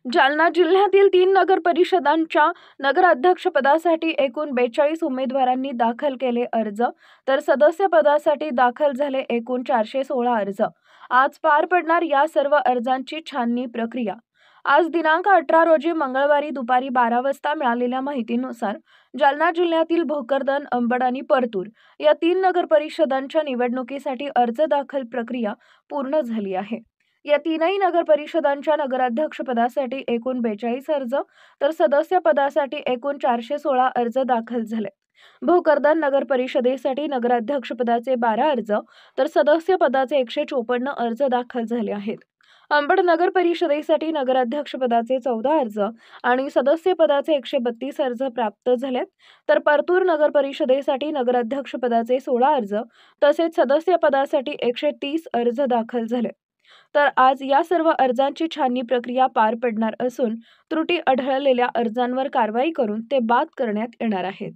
जालना जिल्ह्यातील 3 नगर परिषदांच्या नगराध्यक्षपदासाठी एकूण 42 उमेदवारांनी दाखल केले अर्ज, तर सदस्यपदासाठी दाखल झाले एकूण 416 अर्ज. आज पार पडणार या सर्व अर्जांची छाननी प्रक्रिया. आज दिनांक 18 रोजी मंगळवारी दुपारी 12 वाजता मिळालेल्या माहितीनुसार जालना जिल्ह्यातील भोकरदन, अंबड आणि परतूर या 3 नगर परिषदांच्या निवडणुकीसाठी अर्ज दाखल प्रक्रिया पूर्ण झाली आहे. या तीनही नगर परिषदांच्या नगराध्यक्षपदासाठी एकूण 42 अर्ज, तर सदस्यपदासाठी एकूण 416 अर्ज दाखल झाले. भोकरदन नगर परिषदेसाठी नगराध्यक्षपदाचे 12 अर्ज, तर सदस्यपदाचे 154 अर्ज दाखल झाले आहेत. अंबड नगर परिषदेसाठी नगराध्यक्षपदाचे 14 अर्ज आणि सदस्यपदाचे 132 अर्ज प्राप्त झालेत, तर परतूर नगर परिषदेसाठी नगराध्यक्षपदाचे 16 अर्ज तसेच सदस्यपदासाठी 130 अर्ज दाखल झाले. तर आज या सर्व अर्जांची छाननी प्रक्रिया पार पडणार असून त्रुटी आढळलेल्या अर्जांवर कारवाई करून ते बाद करण्यात येणार आहेत.